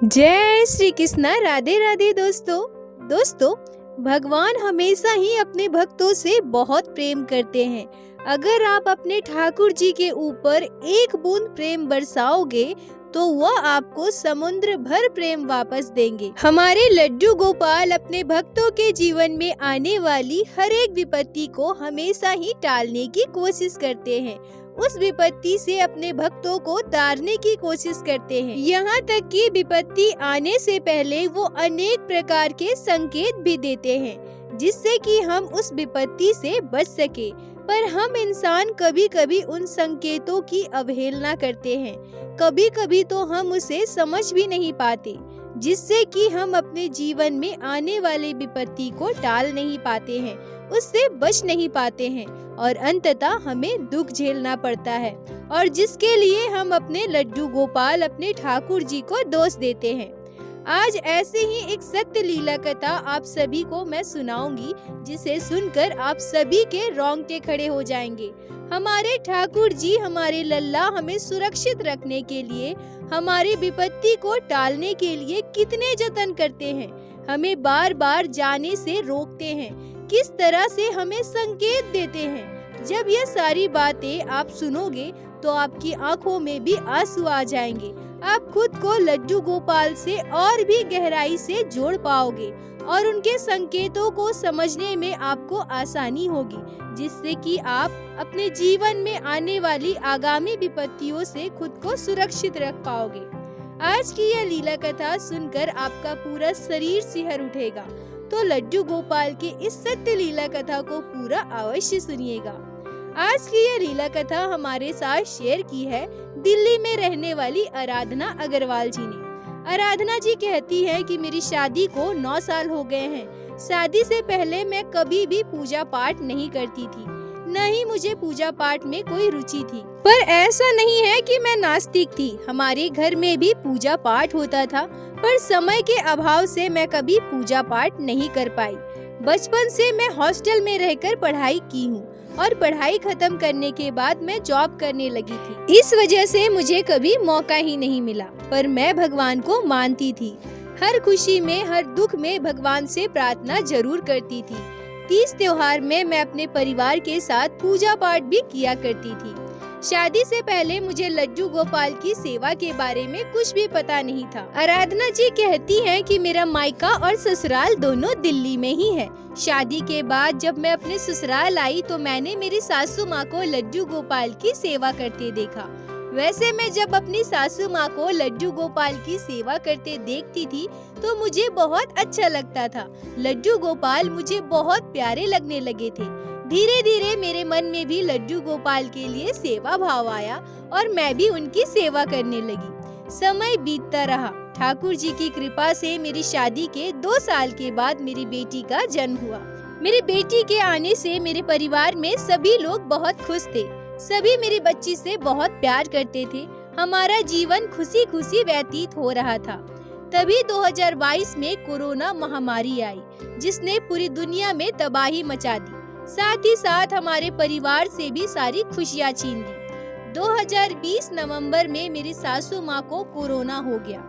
जय श्री कृष्णा। राधे राधे दोस्तों, भगवान हमेशा ही अपने भक्तों से बहुत प्रेम करते हैं। अगर आप अपने ठाकुर जी के ऊपर एक बूंद प्रेम बरसाओगे तो वह आपको समुद्र भर प्रेम वापस देंगे। हमारे लड्डू गोपाल अपने भक्तों के जीवन में आने वाली हर एक विपत्ति को हमेशा ही टालने की कोशिश करते हैं। उस विपत्ति से अपने भक्तों को तारने की कोशिश करते हैं। यहाँ तक कि विपत्ति आने से पहले वो अनेक प्रकार के संकेत भी देते हैं जिससे कि हम उस विपत्ति से बच सके। पर हम इंसान कभी कभी उन संकेतों की अवहेलना करते हैं। कभी कभी तो हम उसे समझ भी नहीं पाते, जिससे कि हम अपने जीवन में आने वाले विपत्ति को टाल नहीं पाते हैं, उससे बच नहीं पाते हैं और अंततः हमें दुख झेलना पड़ता है, और जिसके लिए हम अपने लड्डू गोपाल अपने ठाकुर जी को दोष देते हैं। आज ऐसे ही एक सत्य लीला कथा आप सभी को मैं सुनाऊंगी, जिसे सुनकर आप सभी के रोंगटे खड़े हो जाएंगे। हमारे ठाकुर जी, हमारे लल्ला हमें सुरक्षित रखने के लिए, हमारी विपत्ति को टालने के लिए कितने जतन करते हैं। हमें बार बार जाने से रोकते हैं, किस तरह से हमें संकेत देते हैं। जब ये सारी बातें आप सुनोगे तो आपकी आंखों में भी आंसू आ जाएंगे। आप खुद को लड्डू गोपाल से और भी गहराई से जोड़ पाओगे और उनके संकेतों को समझने में आपको आसानी होगी, जिससे कि आप अपने जीवन में आने वाली आगामी विपत्तियों से खुद को सुरक्षित रख पाओगे। आज की यह लीला कथा सुनकर आपका पूरा शरीर सिहर उठेगा, तो लड्डू गोपाल के इस सत्य लीला कथा को पूरा अवश्य सुनिएगा। आज की यह लीला कथा हमारे साथ शेयर की है दिल्ली में रहने वाली आराधना अग्रवाल जी ने। आराधना जी कहती है कि मेरी शादी को 9 साल हो गए हैं। शादी से पहले मैं कभी भी पूजा पाठ नहीं करती थी, न ही मुझे पूजा पाठ में कोई रुचि थी। पर ऐसा नहीं है कि मैं नास्तिक थी, हमारे घर में भी पूजा पाठ होता था, पर समय के अभाव से मैं कभी पूजा पाठ नहीं कर पाई। बचपन से मैं हॉस्टल में रहकर पढ़ाई की हूँ और पढ़ाई खत्म करने के बाद मैं जॉब करने लगी थी। इस वजह से मुझे कभी मौका ही नहीं मिला, पर मैं भगवान को मानती थी। हर खुशी में, हर दुख में भगवान से प्रार्थना जरूर करती थी। तीज त्योहार में मैं अपने परिवार के साथ पूजा पाठ भी किया करती थी। शादी से पहले मुझे लड्डू गोपाल की सेवा के बारे में कुछ भी पता नहीं था। आराधना जी कहती हैं कि मेरा मायका और ससुराल दोनों दिल्ली में ही है। शादी के बाद जब मैं अपने ससुराल आई तो मैंने मेरी सासू माँ को लड्डू गोपाल की सेवा करते देखा। वैसे मैं जब अपनी सासू माँ को लड्डू गोपाल की सेवा करते देखती थी तो मुझे बहुत अच्छा लगता था। लड्डू गोपाल मुझे बहुत प्यारे लगने लगे थे। धीरे धीरे मेरे मन में भी लड्डू गोपाल के लिए सेवा भाव आया और मैं भी उनकी सेवा करने लगी। समय बीतता रहा। ठाकुर जी की कृपा से मेरी शादी के 2 साल के बाद मेरी बेटी का जन्म हुआ। मेरी बेटी के आने से मेरे परिवार में सभी लोग बहुत खुश थे। सभी मेरी बच्ची से बहुत प्यार करते थे। हमारा जीवन खुशी खुशी व्यतीत हो रहा था। तभी 2022 में कोरोना महामारी आई, जिसने पूरी दुनिया में तबाही मचा दी। साथ ही साथ हमारे परिवार से भी सारी खुशियाँ छीन ली। 2020 नवंबर में मेरी सासू माँ को कोरोना हो गया,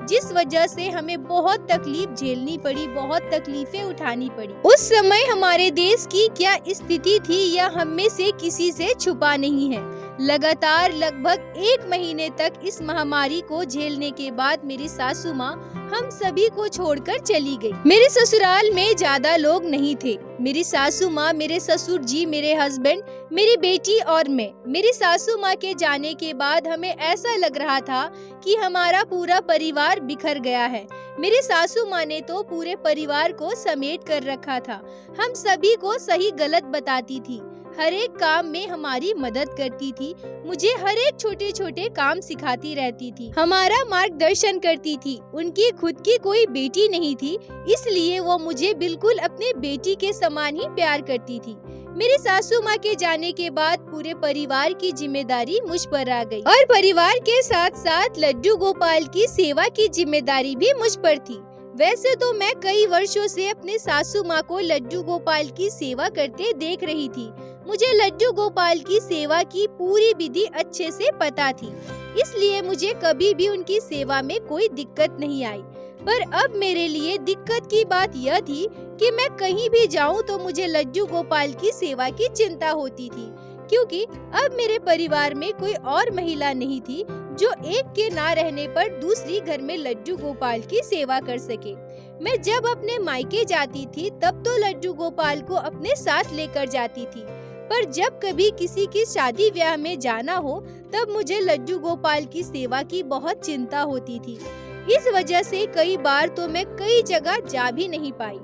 जिस वजह से हमें बहुत तकलीफ झेलनी पड़ी, बहुत तकलीफें उठानी पड़ी। उस समय हमारे देश की क्या स्थिति थी यह हम में से किसी से छुपा नहीं है। लगातार लगभग 1 महीने तक इस महामारी को झेलने के बाद मेरी सासू माँ हम सभी को छोड़कर चली गई। मेरे ससुराल में ज्यादा लोग नहीं थे। मेरी सासू माँ, मेरे ससुर जी, मेरे हस्बैंड, मेरी बेटी और मैं। मेरी सासू माँ के जाने के बाद हमें ऐसा लग रहा था कि हमारा पूरा परिवार बिखर गया है। मेरी सासू माँ ने तो पूरे परिवार को समेट कर रखा था। हम सभी को सही गलत बताती थी, हर एक काम में हमारी मदद करती थी, मुझे हर एक छोटे छोटे काम सिखाती रहती थी, हमारा मार्गदर्शन करती थी। उनकी खुद की कोई बेटी नहीं थी, इसलिए वो मुझे बिल्कुल अपने बेटी के समान ही प्यार करती थी। मेरी सासू माँ के जाने के बाद पूरे परिवार की जिम्मेदारी मुझ पर आ गई और परिवार के साथ साथ लड्डू गोपाल की सेवा की जिम्मेदारी भी मुझ पर थी। वैसे तो मैं कई वर्षों से अपने सासू माँ को लड्डू गोपाल की सेवा करते देख रही थी। मुझे लड्डू गोपाल की सेवा की पूरी विधि अच्छे से पता थी। इसलिए मुझे कभी भी उनकी सेवा में कोई दिक्कत नहीं आई। पर अब मेरे लिए दिक्कत की बात यह थी कि मैं कहीं भी जाऊं तो मुझे लड्डू गोपाल की सेवा की चिंता होती थी, क्योंकि अब मेरे परिवार में कोई और महिला नहीं थी जो एक के ना रहने पर दूसरी घर में लड्डू गोपाल की सेवा कर सके। मैं जब अपने मायके जाती थी तब तो लड्डू गोपाल को अपने साथ लेकर जाती थी, पर जब कभी किसी की शादी ब्याह में जाना हो तब मुझे लड्डू गोपाल की सेवा की बहुत चिंता होती थी। इस वजह से कई बार तो मैं कई जगह जा भी नहीं पाई।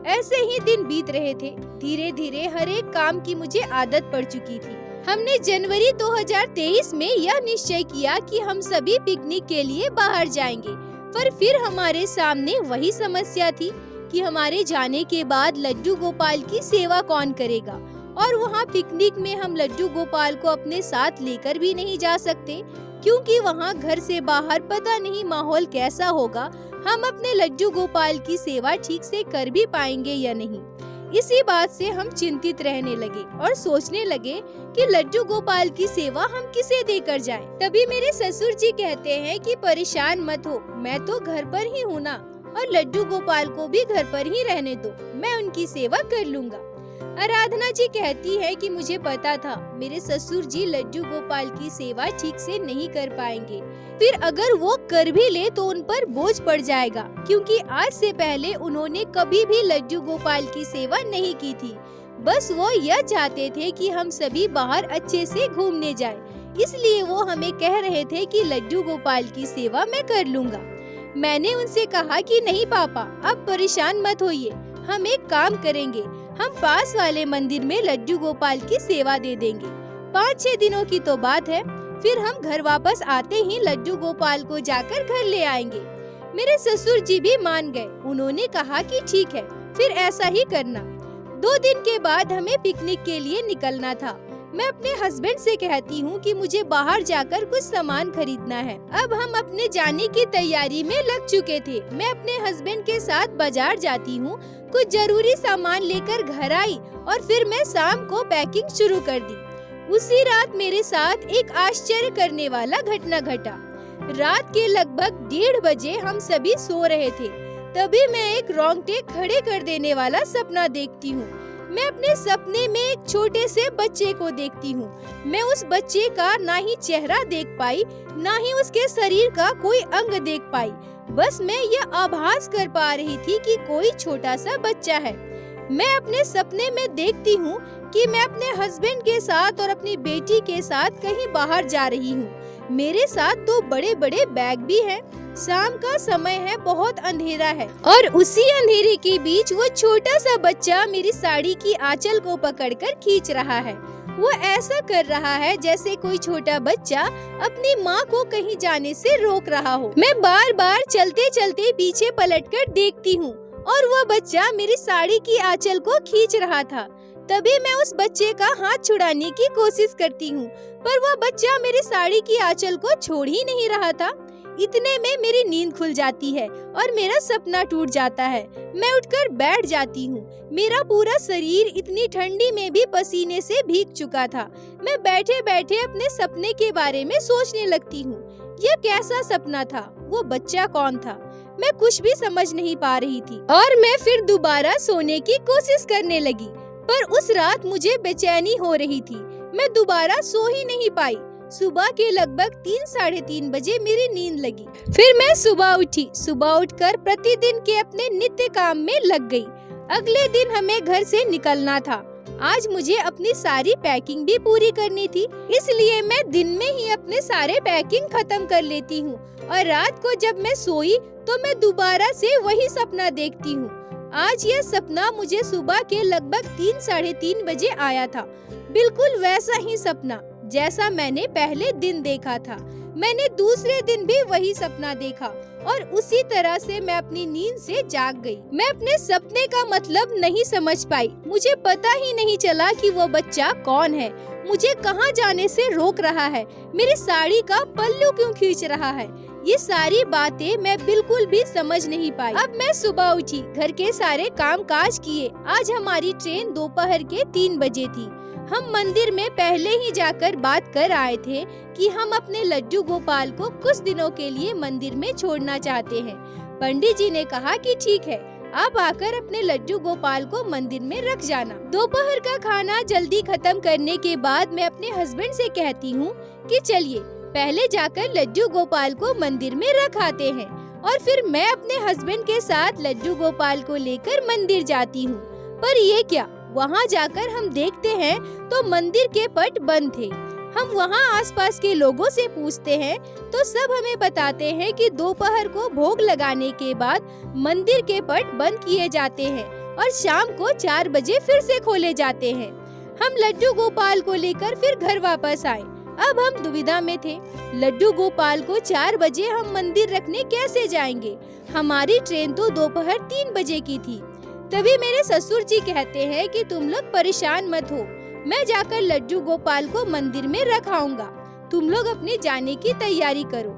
ऐसे ही दिन बीत रहे थे। धीरे धीरे हर एक काम की मुझे आदत पड़ चुकी थी। हमने जनवरी 2023 में यह निश्चय किया कि हम सभी पिकनिक के लिए बाहर जाएंगे, पर फिर हमारे सामने वही समस्या थी कि हमारे जाने के बाद लड्डू गोपाल की सेवा कौन करेगा, और वहाँ पिकनिक में हम लड्डू गोपाल को अपने साथ लेकर भी नहीं जा सकते, क्योंकि वहाँ घर से बाहर पता नहीं माहौल कैसा होगा, हम अपने लड्डू गोपाल की सेवा ठीक से कर भी पाएंगे या नहीं। इसी बात से हम चिंतित रहने लगे और सोचने लगे कि लड्डू गोपाल की सेवा हम किसे देकर जाएं। तभी मेरे ससुर जी कहते हैं कि परेशान मत हो, मैं तो घर पर ही हूँ ना, और लड्डू गोपाल को भी घर पर ही रहने दो, मैं उनकी सेवा कर लूँगा। आराधना जी कहती है कि मुझे पता था मेरे ससुर जी लड्डू गोपाल की सेवा ठीक से नहीं कर पाएंगे, फिर अगर वो कर भी ले तो उन पर बोझ पड़ जाएगा, क्योंकि आज से पहले उन्होंने कभी भी लड्डू गोपाल की सेवा नहीं की थी। बस वो यह चाहते थे कि हम सभी बाहर अच्छे से घूमने जाएं, इसलिए वो हमें कह रहे थे कि लड्डू गोपाल की सेवा मैं कर लूँगा। मैंने उनसे कहा कि नहीं पापा, अब परेशान मत होइए, हम एक काम करेंगे, हम पास वाले मंदिर में लड्डू गोपाल की सेवा दे देंगे। 5-6 दिनों की तो बात है, फिर हम घर वापस आते ही लड्डू गोपाल को जाकर घर ले आएंगे। मेरे ससुर जी भी मान गए, उन्होंने कहा कि ठीक है, फिर ऐसा ही करना। 2 दिन के बाद हमें पिकनिक के लिए निकलना था। मैं अपने हस्बैंड से कहती हूँ कि मुझे बाहर जाकर कुछ सामान खरीदना है। अब हम अपने जाने की तैयारी में लग चुके थे। मैं अपने हस्बैंड के साथ बाजार जाती हूँ, कुछ जरूरी सामान लेकर घर आई और फिर मैं शाम को पैकिंग शुरू कर दी। उसी रात मेरे साथ एक आश्चर्य करने वाला घटना घटा। रात के लगभग 1:30 बजे हम सभी सो रहे थे, तभी मैं एक रोंगटे खड़े कर देने वाला सपना देखती हूँ। मैं अपने सपने में एक छोटे से बच्चे को देखती हूँ। मैं उस बच्चे का ना ही चेहरा देख पाई, ना ही उसके शरीर का कोई अंग देख पाई। बस मैं यह आभास कर पा रही थी कि कोई छोटा सा बच्चा है। मैं अपने सपने में देखती हूँ कि मैं अपने हस्बैंड के साथ और अपनी बेटी के साथ कहीं बाहर जा रही हूँ। मेरे साथ 2 बड़े-बड़े बैग भी हैं। शाम का समय है, बहुत अंधेरा है, और उसी अंधेरे के बीच वो छोटा सा बच्चा मेरी साड़ी की आंचल को पकड़कर खींच रहा है। वो ऐसा कर रहा है जैसे कोई छोटा बच्चा अपनी माँ को कहीं जाने से रोक रहा हो। मैं बार बार चलते चलते पीछे पलटकर देखती हूँ और वो बच्चा मेरी साड़ी की आंचल को खींच रहा था। तभी मैं उस बच्चे का हाथ छुड़ाने की कोशिश करती हूँ, पर वो बच्चा मेरी साड़ी की आंचल को छोड़ ही नहीं रहा था। इतने में मेरी नींद खुल जाती है और मेरा सपना टूट जाता है। मैं उठकर बैठ जाती हूँ। मेरा पूरा शरीर इतनी ठंडी में भी पसीने से भीग चुका था। मैं बैठे बैठे अपने सपने के बारे में सोचने लगती हूँ। यह कैसा सपना था? वो बच्चा कौन था? मैं कुछ भी समझ नहीं पा रही थी और मैं फिर दोबारा सोने की कोशिश करने लगी, पर उस रात मुझे बेचैनी हो रही थी। मैं दोबारा सो ही नहीं पाई। सुबह के लगभग 3-3:30 बजे मेरी नींद लगी। फिर मैं सुबह उठी। सुबह उठकर प्रतिदिन के अपने नित्य काम में लग गई। अगले दिन हमें घर से निकलना था। आज मुझे अपनी सारी पैकिंग भी पूरी करनी थी, इसलिए मैं दिन में ही अपने सारे पैकिंग खत्म कर लेती हूँ और रात को जब मैं सोई तो मैं दोबारा से वही सपना देखती हूँ। आज यह सपना मुझे सुबह के लगभग 3-3:30 बजे आया था। बिल्कुल वैसा ही सपना जैसा मैंने पहले दिन देखा था। मैंने दूसरे दिन भी वही सपना देखा और उसी तरह से मैं अपनी नींद से जाग गई। मैं अपने सपने का मतलब नहीं समझ पाई। मुझे पता ही नहीं चला कि वो बच्चा कौन है, मुझे कहाँ जाने से रोक रहा है, मेरी साड़ी का पल्लू क्यों खींच रहा है। ये सारी बातें मैं बिल्कुल भी समझ नहीं पाई। अब मैं सुबह उठी, घर के सारे काम काज किए। आज हमारी ट्रेन दोपहर के 3 बजे थी। हम मंदिर में पहले ही जाकर बात कर आए थे कि हम अपने लड्डू गोपाल को कुछ दिनों के लिए मंदिर में छोड़ना चाहते हैं। पंडित जी ने कहा कि ठीक है, आप आकर अपने लड्डू गोपाल को मंदिर में रख जाना। दोपहर का खाना जल्दी खत्म करने के बाद मैं अपने हस्बैंड से कहती हूँ कि चलिए पहले जाकर लड्डू गोपाल को मंदिर में रख आते हैं, और फिर मैं अपने हस्बैंड के साथ लड्डू गोपाल को लेकर मंदिर जाती हूँ। पर ये क्या, वहाँ जाकर हम देखते हैं तो मंदिर के पट बंद थे। हम वहाँ आसपास के लोगों से पूछते हैं तो सब हमें बताते हैं कि दोपहर को भोग लगाने के बाद मंदिर के पट बंद किए जाते हैं और शाम को 4 बजे फिर से खोले जाते हैं। हम लड्डू गोपाल को लेकर फिर घर वापस आए। अब हम दुविधा में थे, लड्डू गोपाल को 4 बजे हम मंदिर रखने कैसे जाएंगे? हमारी ट्रेन तो दोपहर 3 बजे की थी। तभी मेरे ससुर जी कहते हैं कि तुम लोग परेशान मत हो, मैं जाकर लड्डू गोपाल को मंदिर में रखाऊंगा, तुम लोग अपने जाने की तैयारी करो।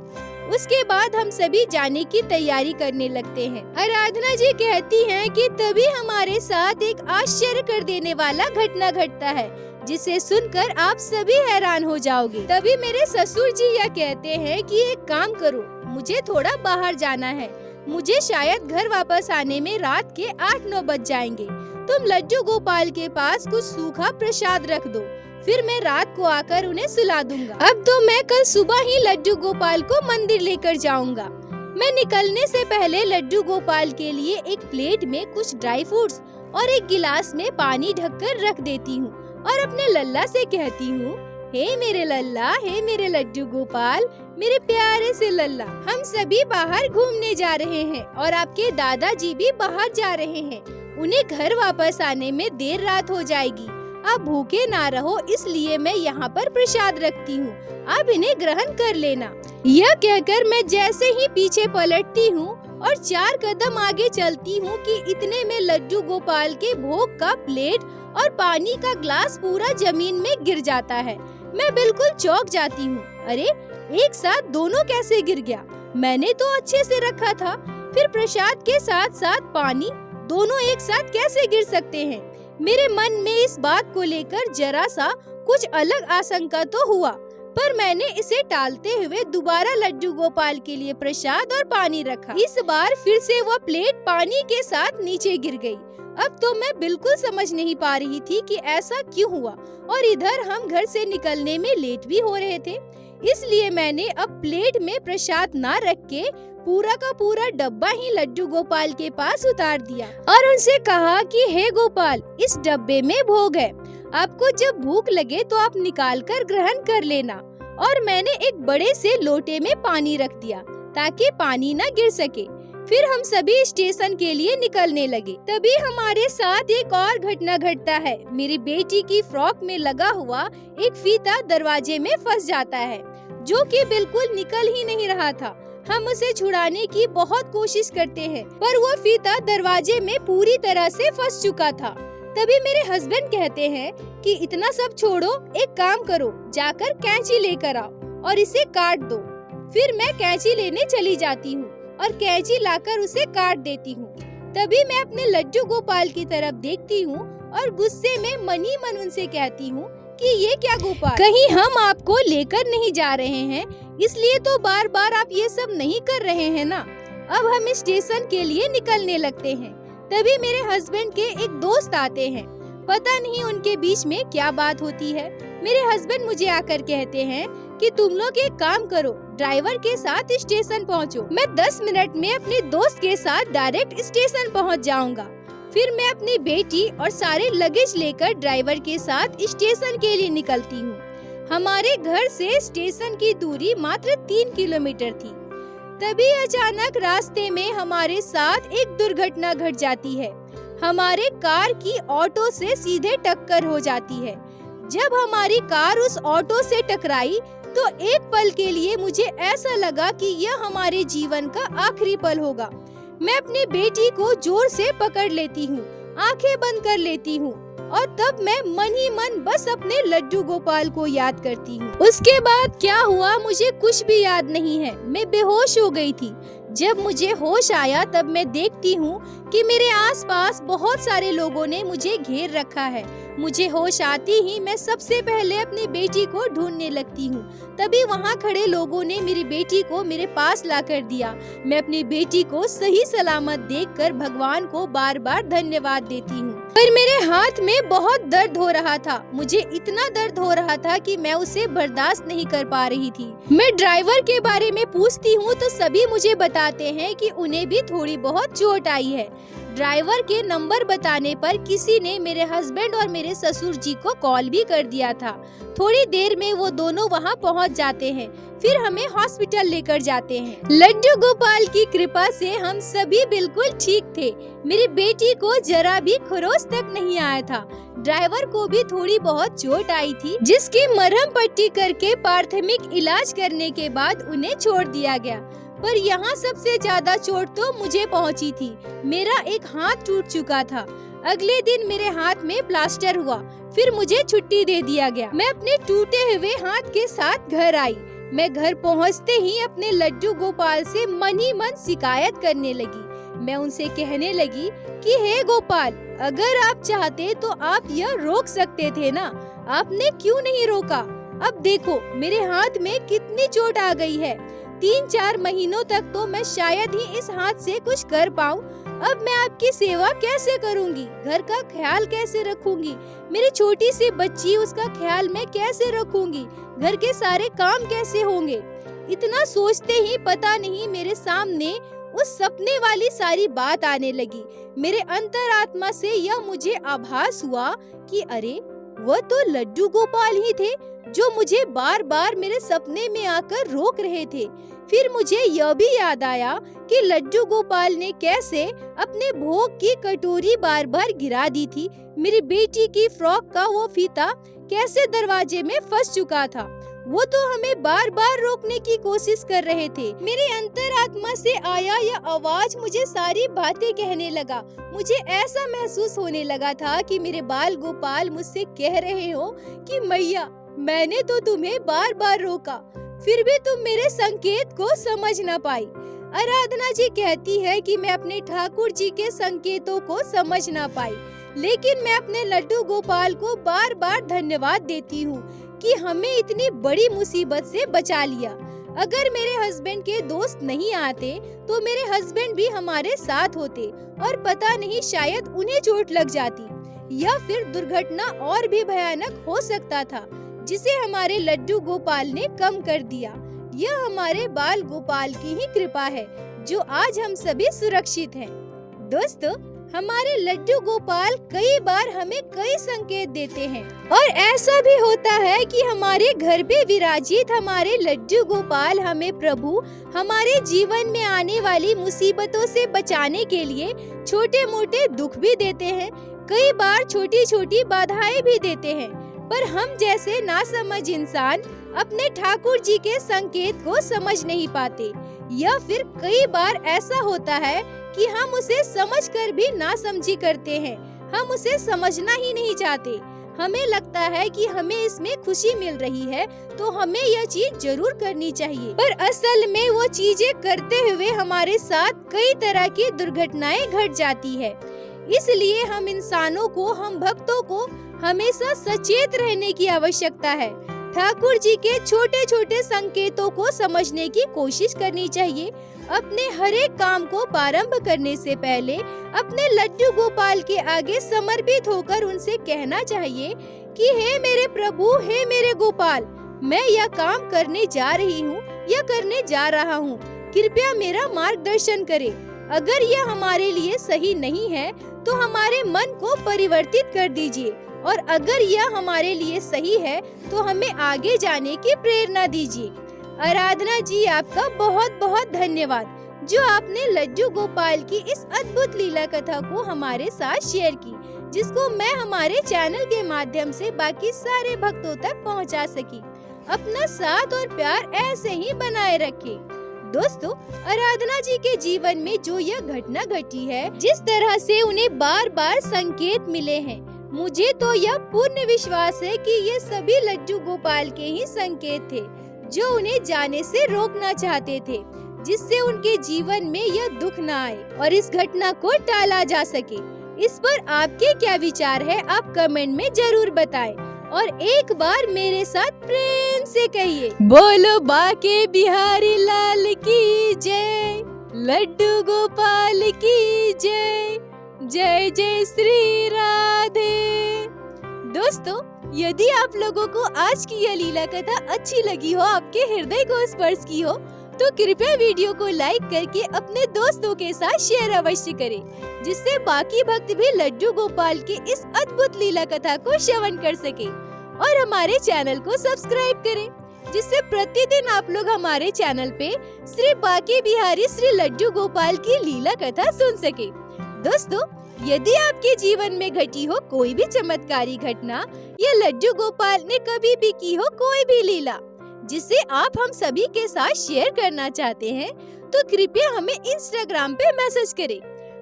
उसके बाद हम सभी जाने की तैयारी करने लगते हैं। आराधना जी कहती हैं कि तभी हमारे साथ एक आश्चर्य कर देने वाला घटना घटता है, जिसे सुनकर आप सभी हैरान हो जाओगे। तभी मेरे ससुर जी यह कहते हैं कि एक काम करो, मुझे थोड़ा बाहर जाना है, मुझे शायद घर वापस आने में रात के 8-9 बज जाएंगे। तुम लड्डू गोपाल के पास कुछ सूखा प्रसाद रख दो, फिर मैं रात को आकर उन्हें सुला दूंगा। अब तो मैं कल सुबह ही लड्डू गोपाल को मंदिर लेकर जाऊंगा। मैं निकलने से पहले लड्डू गोपाल के लिए एक प्लेट में कुछ ड्राई फ्रूट्स और एक गिलास में पानी ढककर रख देती हूँ और अपने लल्ला से कहती हूँ, हे मेरे लल्ला, हे मेरे लड्डू गोपाल, मेरे प्यारे से लल्ला, हम सभी बाहर घूमने जा रहे हैं और आपके दादाजी भी बाहर जा रहे हैं। उन्हें घर वापस आने में देर रात हो जाएगी। आप भूखे ना रहो, इसलिए मैं यहाँ पर प्रसाद रखती हूँ, आप इन्हें ग्रहण कर लेना। यह कहकर मैं जैसे ही पीछे पलटती हूँ और 4 कदम आगे चलती हूँ कि इतने में लड्डू गोपाल के भोग का प्लेट और पानी का ग्लास पूरा जमीन में गिर जाता है। मैं बिल्कुल चौंक जाती हूँ। अरे, एक साथ दोनों कैसे गिर गया? मैंने तो अच्छे से रखा था, फिर प्रसाद के साथ साथ पानी, दोनों एक साथ कैसे गिर सकते हैं? मेरे मन में इस बात को लेकर जरा सा कुछ अलग आशंका तो हुआ, पर मैंने इसे टालते हुए दोबारा लड्डू गोपाल के लिए प्रसाद और पानी रखा। इस बार फिर से वह प्लेट पानी के साथ नीचे गिर गई। अब तो मैं बिल्कुल समझ नहीं पा रही थी कि ऐसा क्यों हुआ, और इधर हम घर से निकलने में लेट भी हो रहे थे। इसलिए मैंने अब प्लेट में प्रसाद ना रख के पूरा का पूरा डब्बा ही लड्डू गोपाल के पास उतार दिया और उनसे कहा कि हे गोपाल, इस डब्बे में भोग है, आपको जब भूख लगे तो आप निकाल कर ग्रहण कर लेना। और मैंने एक बड़े से लोटे में पानी रख दिया ताकि पानी न गिर सके। फिर हम सभी स्टेशन के लिए निकलने लगे। तभी हमारे साथ एक और घटना घटता है। मेरी बेटी की फ्रॉक में लगा हुआ एक फीता दरवाजे में फंस जाता है, जो कि बिल्कुल निकल ही नहीं रहा था। हम उसे छुड़ाने की बहुत कोशिश करते हैं, पर वो फीता दरवाजे में पूरी तरह से फंस चुका था। तभी मेरे हस्बैंड कहते हैं कि इतना सब छोड़ो, एक काम करो, जाकर कैंची लेकर आओ और इसे काट दो। फिर मैं कैंची लेने चली जाती हूँ और कैंची लाकर उसे काट देती हूँ। तभी मैं अपने लड्डू गोपाल की तरफ देखती हूँ और गुस्से में मन ही मन उनसे कहती हूँ कि ये क्या गोपाल, कहीं हम आपको लेकर नहीं जा रहे हैं, इसलिए तो बार बार आप ये सब नहीं कर रहे हैं ना। अब हम स्टेशन के लिए निकलने लगते हैं। तभी मेरे हस्बैंड के एक दोस्त आते हैं। पता नहीं उनके बीच में क्या बात होती है। मेरे हस्बैंड मुझे आकर कहते हैं कि तुम लोग एक काम करो, ड्राइवर के साथ स्टेशन पहुँचो। मैं 10 मिनट में अपने दोस्त के साथ डायरेक्ट स्टेशन पहुँच जाऊँगा। फिर मैं अपनी बेटी और सारे लगेज लेकर ड्राइवर के साथ स्टेशन के लिए निकलती हूँ। हमारे घर से स्टेशन की दूरी मात्र 3 किलोमीटर थी। तभी अचानक रास्ते में हमारे साथ एक दुर्घटना घट जाती है। हमारे कार की ऑटो से सीधे टक्कर हो जाती है। जब हमारी कार उस ऑटो से टकराई तो एक पल के लिए मुझे ऐसा लगा कि यह हमारे जीवन का आखिरी पल होगा। मैं अपनी बेटी को जोर से पकड़ लेती हूँ, आंखें बंद कर लेती हूँ और तब मैं मन ही मन बस अपने लड्डू गोपाल को याद करती हूँ। उसके बाद क्या हुआ मुझे कुछ भी याद नहीं है। मैं बेहोश हो गई थी। जब मुझे होश आया तब मैं देखती हूँ कि मेरे आसपास बहुत सारे लोगों ने मुझे घेर रखा है। मुझे होश आती ही मैं सबसे पहले अपनी बेटी को ढूंढने लगती हूँ। तभी वहाँ खड़े लोगों ने मेरी बेटी को मेरे पास ला कर दिया। मैं अपनी बेटी को सही सलामत देखकर भगवान को बार बार धन्यवाद देती हूँ। पर मेरे हाथ में बहुत दर्द हो रहा था। मुझे इतना दर्द हो रहा था कि मैं उसे बर्दाश्त नहीं कर पा रही थी। मैं ड्राइवर के बारे में पूछती हूँ तो सभी मुझे बताते हैं कि उन्हें भी थोड़ी बहुत चोट आई है। ड्राइवर के नंबर बताने पर किसी ने मेरे हस्बैंड और मेरे ससुर जी को कॉल भी कर दिया था। थोड़ी देर में वो दोनों वहाँ पहुँच जाते हैं, फिर हमें हॉस्पिटल लेकर जाते हैं। लड्डू गोपाल की कृपा से हम सभी बिल्कुल ठीक थे। मेरी बेटी को जरा भी खरोच तक नहीं आया था। ड्राइवर को भी थोड़ी बहुत चोट आई थी, जिसकी मरहम पट्टी करके प्राथमिक इलाज करने के बाद उन्हें छोड़ दिया गया। पर यहाँ सबसे ज्यादा चोट तो मुझे पहुँची थी। मेरा एक हाथ टूट चुका था। अगले दिन मेरे हाथ में प्लास्टर हुआ, फिर मुझे छुट्टी दे दिया गया। मैं अपने टूटे हुए हाथ के साथ घर आई। मैं घर पहुँचते ही अपने लड्डू गोपाल से मन ही मन शिकायत करने लगी। मैं उनसे कहने लगी कि हे गोपाल, अगर आप चाहते तो आप यह रोक सकते थे ना, आपने क्यों नहीं रोका? अब देखो मेरे हाथ में कितनी चोट आ गई है। 3-4 महीनों तक तो मैं शायद ही इस हाथ से कुछ कर पाऊँ। अब मैं आपकी सेवा कैसे करूँगी? घर का ख्याल कैसे रखूँगी? मेरी छोटी सी बच्ची, उसका ख्याल मैं कैसे रखूँगी? घर के सारे काम कैसे होंगे? इतना सोचते ही पता नहीं मेरे सामने उस सपने वाली सारी बात आने लगी। मेरे अंतरात्मा से यह मुझे आभास हुआ कि अरे वह तो लड्डू गोपाल ही थे जो मुझे बार बार मेरे सपने में आकर रोक रहे थे। फिर मुझे यह भी याद आया कि लड्डू गोपाल ने कैसे अपने भोग की कटोरी बार बार गिरा दी थी। मेरी बेटी की फ्रॉक का वो फीता कैसे दरवाजे में फंस चुका था। वो तो हमें बार बार रोकने की कोशिश कर रहे थे। मेरे अंतरात्मा से आया यह आवाज मुझे सारी बातें कहने लगा। मुझे ऐसा महसूस होने लगा था कि मेरे बाल गोपाल मुझसे कह रहे हो कि मैया, मैंने तो तुम्हें बार बार रोका, फिर भी तुम मेरे संकेत को समझ न पाई। आराधना जी कहती है कि मैं अपने ठाकुर जी के संकेतों को समझ न पाई, लेकिन मैं अपने लड्डू गोपाल को बार बार धन्यवाद देती हूँ कि हमें इतनी बड़ी मुसीबत से बचा लिया। अगर मेरे हस्बैंड के दोस्त नहीं आते तो मेरे हस्बैंड भी हमारे साथ होते और पता नहीं शायद उन्हें चोट लग जाती या फिर दुर्घटना और भी भयानक हो सकता था, जिसे हमारे लड्डू गोपाल ने कम कर दिया। यह हमारे बाल गोपाल की ही कृपा है जो आज हम सभी सुरक्षित हैं। दोस्तों, हमारे लड्डू गोपाल कई बार हमें कई संकेत देते हैं और ऐसा भी होता है कि हमारे घर पे विराजित हमारे लड्डू गोपाल हमें प्रभु हमारे जीवन में आने वाली मुसीबतों से बचाने के लिए छोटे मोटे दुख भी देते हैं, कई बार छोटी छोटी बाधाएं भी देते हैं। पर हम जैसे नासमझ इंसान अपने ठाकुर जी के संकेत को समझ नहीं पाते, या फिर कई बार ऐसा होता है कि हम उसे समझकर भी नासमझी करते हैं। हम उसे समझना ही नहीं चाहते। हमें लगता है कि हमें इसमें खुशी मिल रही है तो हमें यह चीज जरूर करनी चाहिए, पर असल में वो चीजें करते हुए हमारे साथ कई तरह की दुर्घटनाएं घट जाती है। इसलिए हम इंसानों को, हम भक्तों को हमेशा सचेत रहने की आवश्यकता है। ठाकुर जी के छोटे छोटे संकेतों को समझने की कोशिश करनी चाहिए। अपने हर एक काम को प्रारंभ करने से पहले अपने लड्डू गोपाल के आगे समर्पित होकर उनसे कहना चाहिए कि हे मेरे प्रभु, हे मेरे गोपाल, मैं यह काम करने जा रही हूँ या करने जा रहा हूँ, कृपया मेरा मार्गदर्शन करे। अगर यह हमारे लिए सही नहीं है तो हमारे मन को परिवर्तित कर दीजिए, और अगर यह हमारे लिए सही है तो हमें आगे जाने की प्रेरणा दीजिए। आराधना जी, आपका बहुत बहुत धन्यवाद जो आपने लड्डू गोपाल की इस अद्भुत लीला कथा को हमारे साथ शेयर की, जिसको मैं हमारे चैनल के माध्यम से बाकी सारे भक्तों तक पहुंचा सकी। अपना साथ और प्यार ऐसे ही बनाए रखें। दोस्तों, आराधना जी के जीवन में जो यह घटना घटी है, जिस तरह से उन्हें बार बार संकेत मिले हैं, मुझे तो यह पूर्ण विश्वास है कि ये सभी लड्डू गोपाल के ही संकेत थे जो उन्हें जाने से रोकना चाहते थे। जिससे उनके जीवन में यह दुख न आए और इस घटना को टाला जा सके। इस पर आपके क्या विचार है, आप कमेंट में जरूर बताएं और एक बार मेरे साथ प्रेम से कहिए, बोलो बाके बिहारी लाल की जय, लड्डू गोपाल की जय, जय जय श्री राधे। दोस्तों, यदि आप लोगों को आज की यह लीला कथा अच्छी लगी हो, आपके हृदय को स्पर्श की हो, तो कृपया वीडियो को लाइक करके अपने दोस्तों के साथ शेयर अवश्य करें, जिससे बाकी भक्त भी लड्डू गोपाल के इस अद्भुत लीला कथा को श्रवण कर सके। और हमारे चैनल को सब्सक्राइब करें, जिससे प्रतिदिन आप लोग हमारे चैनल पे श्री बाके बिहारी श्री लड्डू गोपाल की लीला कथा सुन सके। दोस्तों, यदि आपके जीवन में घटी हो कोई भी चमत्कारी घटना या लड्डू गोपाल ने कभी भी की हो कोई भी लीला जिसे आप हम सभी के साथ शेयर करना चाहते हैं, तो कृपया हमें इंस्टाग्राम पे मैसेज करें।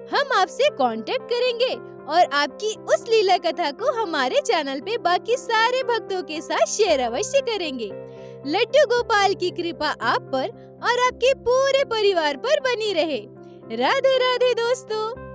हम आपसे कांटेक्ट करेंगे और आपकी उस लीला कथा को हमारे चैनल पे बाकी सारे भक्तों के साथ शेयर अवश्य करेंगे। लड्डू गोपाल की कृपा आप पर और आपके पूरे परिवार पर बनी रहे। राधे राधे दोस्तों।